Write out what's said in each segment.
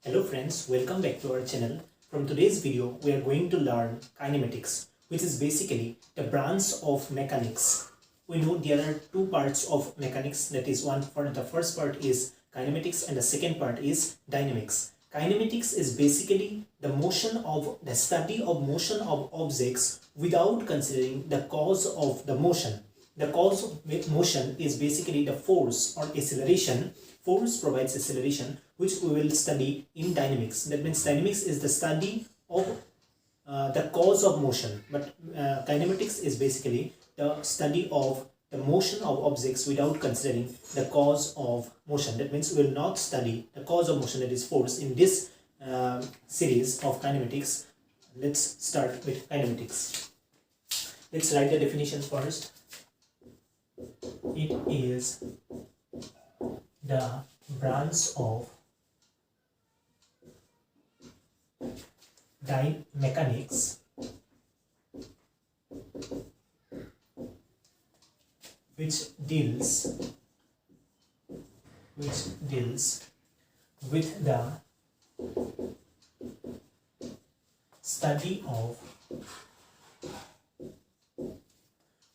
Hello friends, welcome back to our channel. From today's video, we are going to learn kinematics, which is basically the branch of mechanics. We know there are two parts of mechanics, that is the first part is kinematics and the second part is dynamics. Kinematics is basically the study of motion of objects without considering the cause of the motion. The cause of motion is basically the force or acceleration. Force provides acceleration, which we will study in dynamics. That means dynamics is the study of the cause of motion, but kinematics is basically the study of the motion of objects without considering the cause of motion. That means we will not study the cause of motion, that is force, in this series of kinematics. Let's start with kinematics. Let's write the definition first. It is the branch of mechanics which deals with the study of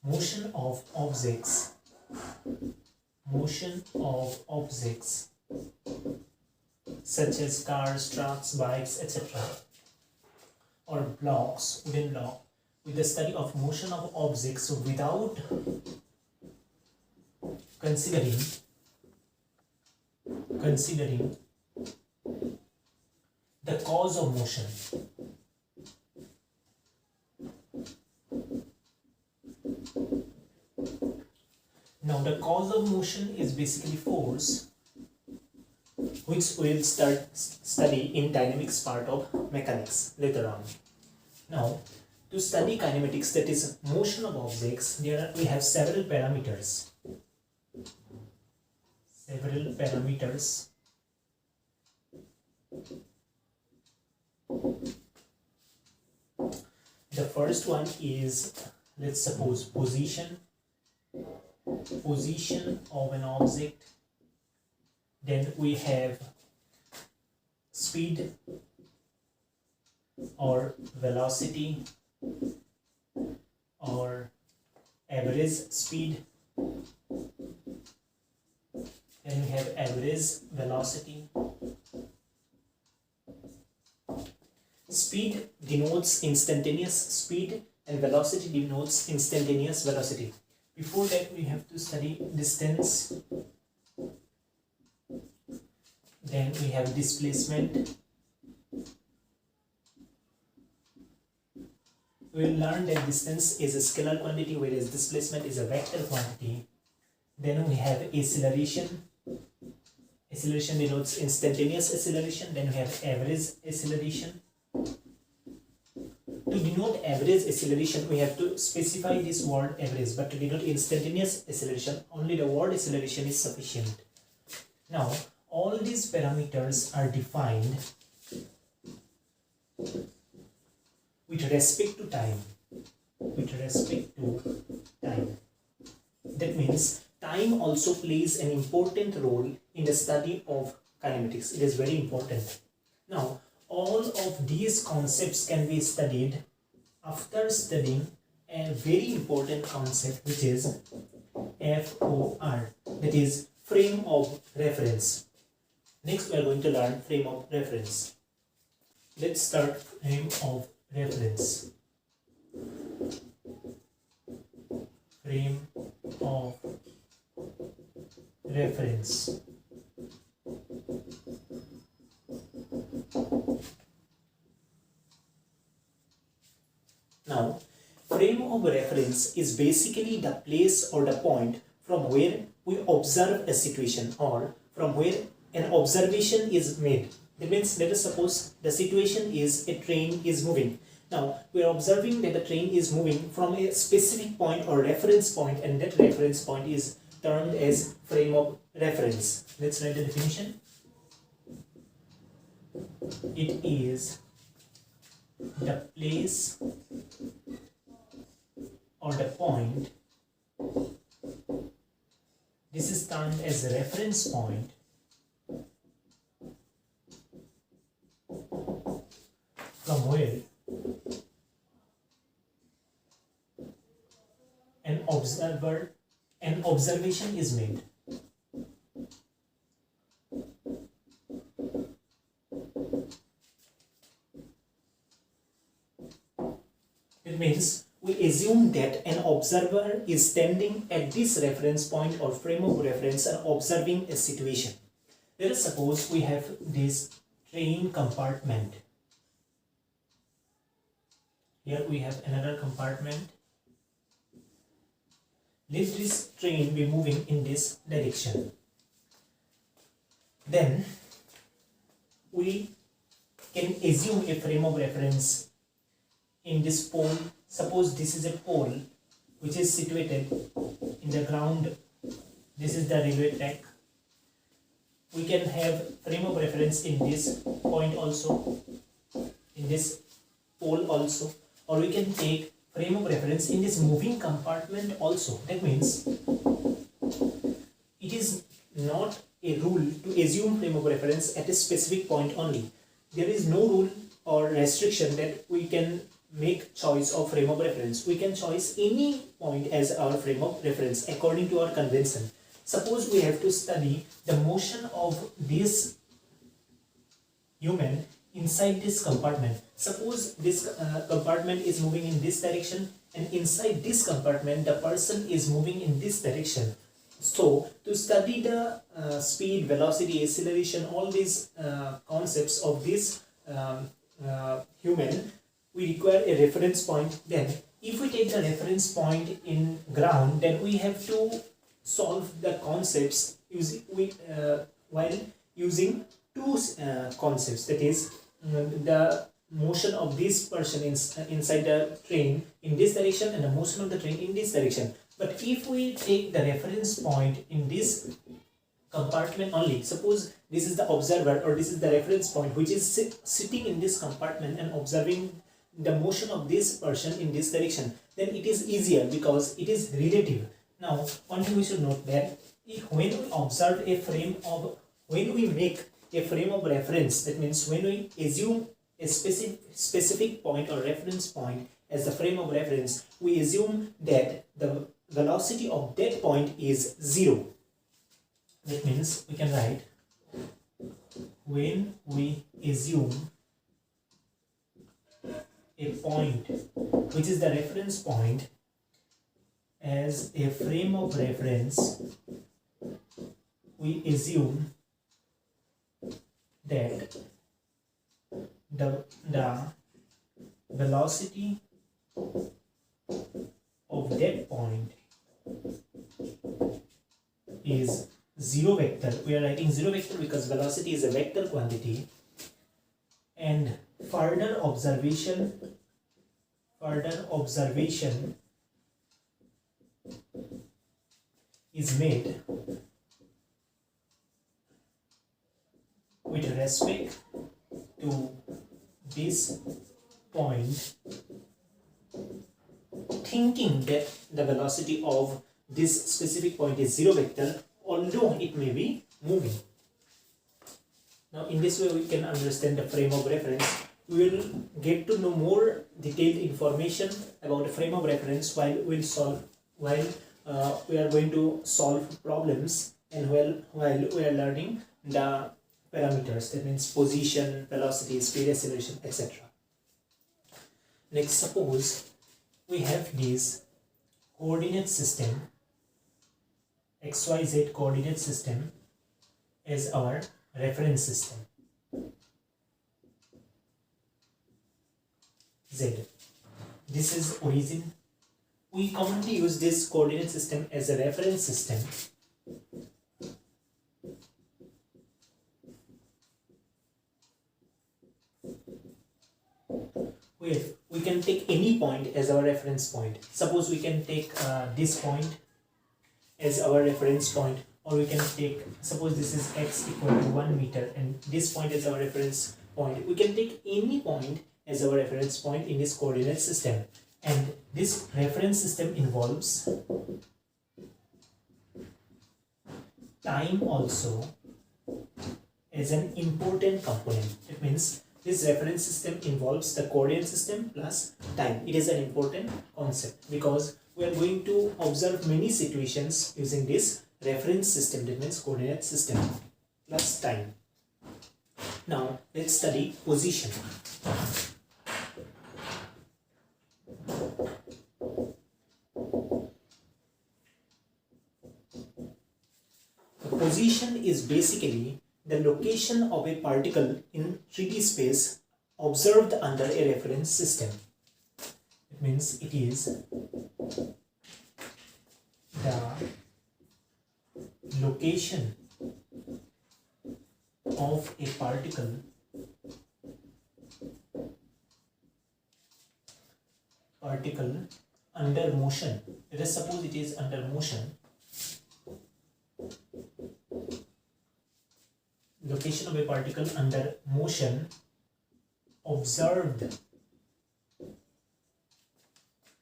motion of objects such as cars, trucks, bikes, etc., or blocks, wooden block, with the study of motion of objects without considering the cause of motion. Now the cause of motion is basically force, which we'll study in dynamics part of mechanics later on. Now, to study kinematics, that is motion of objects, we have several parameters. The first one is, let's suppose, position of an object. Then we have speed or velocity or average speed. Then we have average velocity. Speed denotes instantaneous speed and velocity denotes instantaneous velocity. Before that, we have to study distance. Then we have displacement. We will learn that distance is a scalar quantity, whereas displacement is a vector quantity. Then we have acceleration. Acceleration denotes instantaneous acceleration. Then we have average acceleration. To denote average acceleration, we have to specify this word average, but to denote instantaneous acceleration, only the word acceleration is sufficient. Now, all these parameters are defined with respect to time. That means time also plays an important role in the study of kinematics. It is very important. Now, all of these concepts can be studied after studying a very important concept, which is FOR, that is frame of reference. Next, we are going to learn frame of reference. Let's start frame of reference. Frame of reference. Now, frame of reference is basically the place or the point from where we observe a situation or from where an observation is made. That means, let us suppose the situation is a train is moving. Now, we are observing that the train is moving from a specific point or reference point, and that reference point is termed as frame of reference. Let's write the definition. It is the place or the point, this is termed as a reference point, somewhere an observation is made. It means we assume that an observer is standing at this reference point or frame of reference and observing a situation. Let us suppose we have this train compartment. Here we have another compartment. Let this train be moving in this direction. Then we can assume a frame of reference in this pole. Suppose this is a pole which is situated in the ground. This is the railway track. We can have frame of reference in this point also, in this pole also, or we can take frame of reference in this moving compartment also. That means it is not a rule to assume frame of reference at a specific point only. There is no rule or restriction that we can make choice of frame of reference. We can choose any point as our frame of reference according to our convention. Suppose we have to study the motion of this human inside this compartment. Suppose this compartment is moving in this direction, and inside this compartment the person is moving in this direction. So to study the speed, velocity, acceleration, all these concepts of this human, we require a reference point. Then if we take the reference point in ground, then we have to solve the concepts while using two concepts, that is the motion of this person inside the train in this direction and the motion of the train in this direction. But if we take the reference point in this compartment only, suppose this is the observer or this is the reference point which is sitting in this compartment and observing the motion of this person in this direction, then it is easier because it is relative. Now, one thing we should note that when we observe a frame of, when we make a frame of reference, that means when we assume a specific point or reference point as the frame of reference, we assume that the velocity of that point is 0. That means we can write, when we assume a point which is the reference point as a frame of reference, we assume that the velocity of that point is 0 vector. We are writing 0 vector because velocity is a vector quantity, and further observation is made with respect to this point, thinking that the velocity of this specific point is 0 vector, although it may be moving. Now in this way we can understand the frame of reference. We will get to know more detailed information about the frame of reference while we are going to solve problems and while we are learning the parameters, that means position, velocity, speed, acceleration, etc. Next, suppose we have this coordinate system, XYZ coordinate system, as our reference system. Z. This is origin. We commonly use this coordinate system as a reference system. We can take any point as our reference point. Suppose we can take this point as our reference point, or we can take, suppose this is x equal to 1 meter and this point is our reference point. We can take any point as our reference point in this coordinate system, and this reference system involves time also as an important component. It means this This reference system involves the coordinate system plus time. It is an important concept because we are going to observe many situations using this reference system, that means coordinate system plus time. Now let's study position. Position is basically the location of a particle in 3D space observed under a reference system. It means it is the location of a particle under motion. Let us suppose it is under motion. Location of a particle under motion observed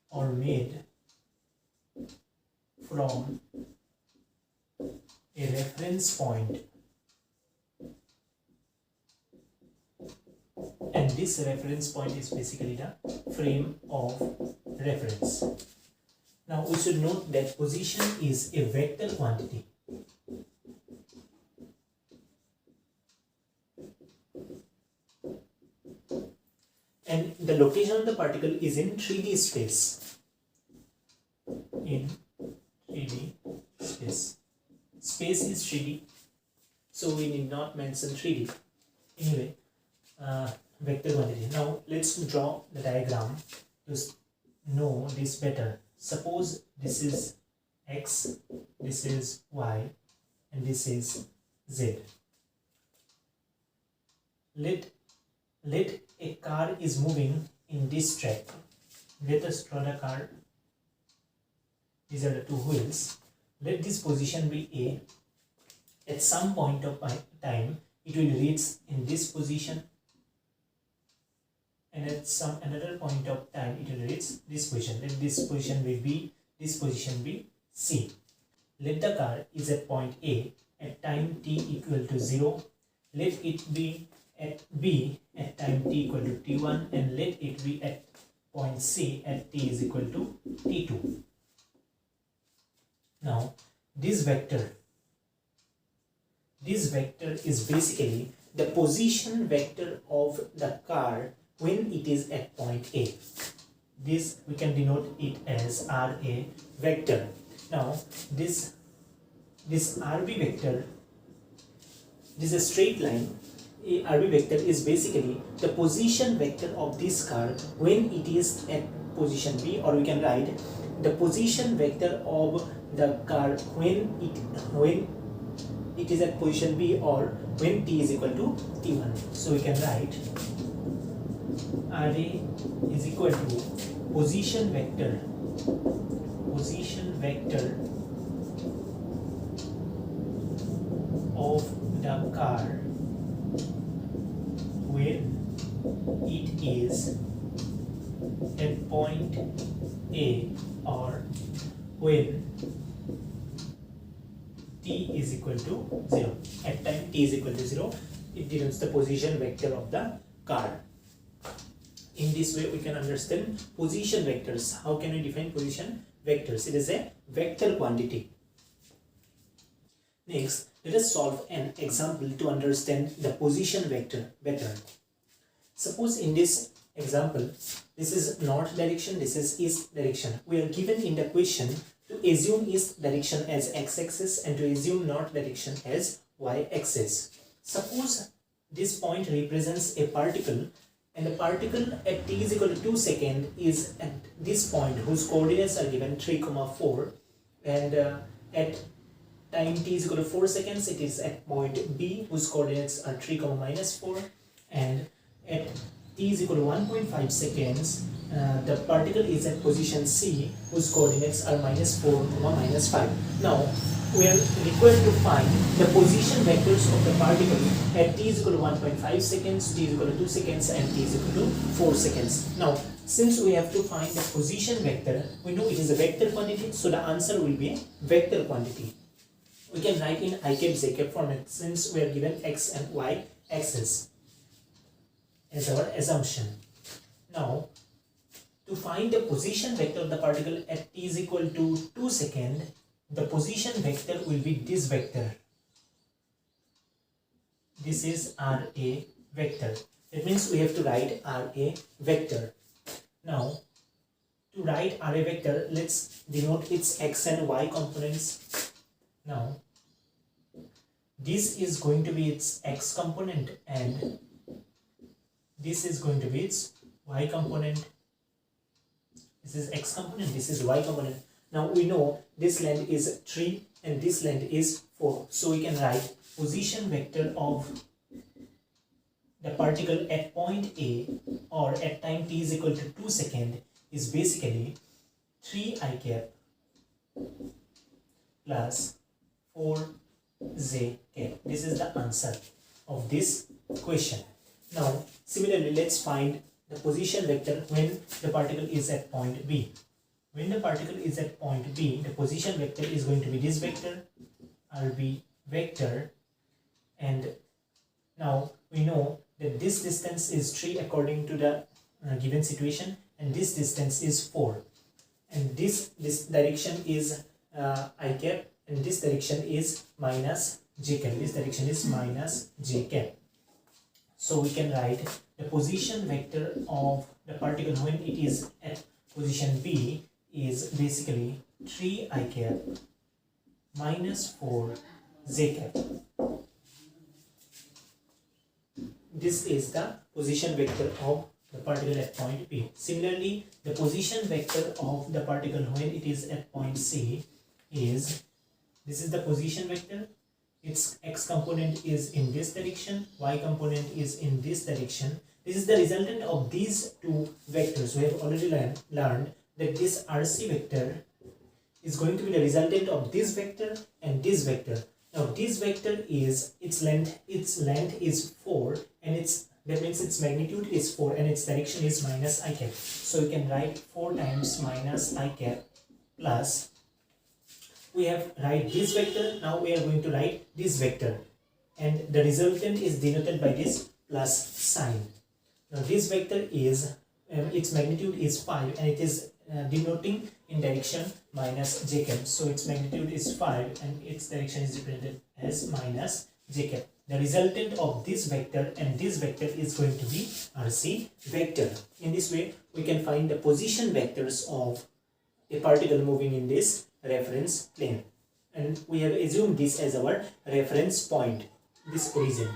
or made from a reference point, and this reference point is basically the frame of reference. Now we should note that position is a vector quantity. And the location of the particle is in 3D space. In 3D space. Space is 3D, so we need not mention 3D. Anyway, vector quantity. Now let's draw the diagram to know this better. Suppose this is X, this is Y, and this is Z. Let a car is moving in this track. Let us draw the car. These are the two wheels. Let this position be A. At some point of time, it will reach in this position, and at some another point of time, it will reach this position. Let this position be B. This position be C. Let the car is at point A at time t equal to 0. Let it be at B at time t equal to t1, and let it be at point C at t is equal to t2. Now this vector is basically the position vector of the car when it is at point A. This we can denote it as RA vector. Now this RB vector, this is a straight line. A RB vector is basically the position vector of this car when it is at position B, or we can write the position vector of the car when it is at position B, or when t is equal to t1. So we can write RA is equal to position vector of the car when it is at point A, or when t is equal to 0. At time t is equal to 0, it denotes the position vector of the car. In this way we can understand position vectors. How can we define position vectors? It is a vector quantity. Next, let us solve an example to understand the position vector better. Suppose in this example, this is north direction, this is east direction. We are given in the question to assume east direction as x-axis and to assume north direction as y-axis. Suppose this point represents a particle, and the particle at t is equal to 2 seconds is at this point whose coordinates are given 3, 4, and at time t is equal to 4 seconds it is at point B whose coordinates are 3, -4, and at t is equal to 1.5 seconds the particle is at position C whose coordinates are -4, -5. Now we are required to find the position vectors of the particle at t is equal to 1.5 seconds, t is equal to 2 seconds, and t is equal to 4 seconds. Now since we have to find the position vector, we know it is a vector quantity, so the answer will be a vector quantity. We can write in I cap, J cap format since we are given x and y axis. as our assumption. Now, to find the position vector of the particle at t is equal to 2 seconds, the position vector will be this vector. This is RA vector. That means we have to write RA vector. Now, to write RA vector, let's denote its x and y components. Now, this is going to be its x component and this is going to be its y component. This is x component, this is y component. Now we know this length is 3 and this length is 4. So we can write position vector of the particle at point A or at time t is equal to 2 seconds is basically 3 I cap plus 4 j cap. This is the answer of this question. Now similarly, let's find the position vector when the particle is at point B. When the particle is at point B, the position vector is going to be this vector, RB vector, and now we know that this distance is 3 according to the given situation, and this distance is 4, and this direction is I cap, and this direction is minus j cap. This direction is minus j cap. So we can write the position vector of the particle when it is at position B is basically 3 I cap minus 4 j cap. This is the position vector of the particle at point B. Similarly, the position vector of the particle when it is at point C is, this is the position vector. Its x component is in this direction, y component is in this direction. This is the resultant of these two vectors. We have already learned that this RC vector is going to be the resultant of this vector and this vector. Now this vector is its length is 4, and that means its magnitude is 4 and its direction is minus I cap. So we can write 4 times minus I cap plus, we have write this vector. Now we are going to write this vector, and the resultant is denoted by this plus sign. Now this vector is its magnitude is 5 and it is denoting in direction minus j cap. So its magnitude is 5 and its direction is represented as minus j cap. The resultant of this vector and this vector is going to be RC vector. In this way, we can find the position vectors of a particle moving in this reference plane, and we have assumed this as our reference point, this origin.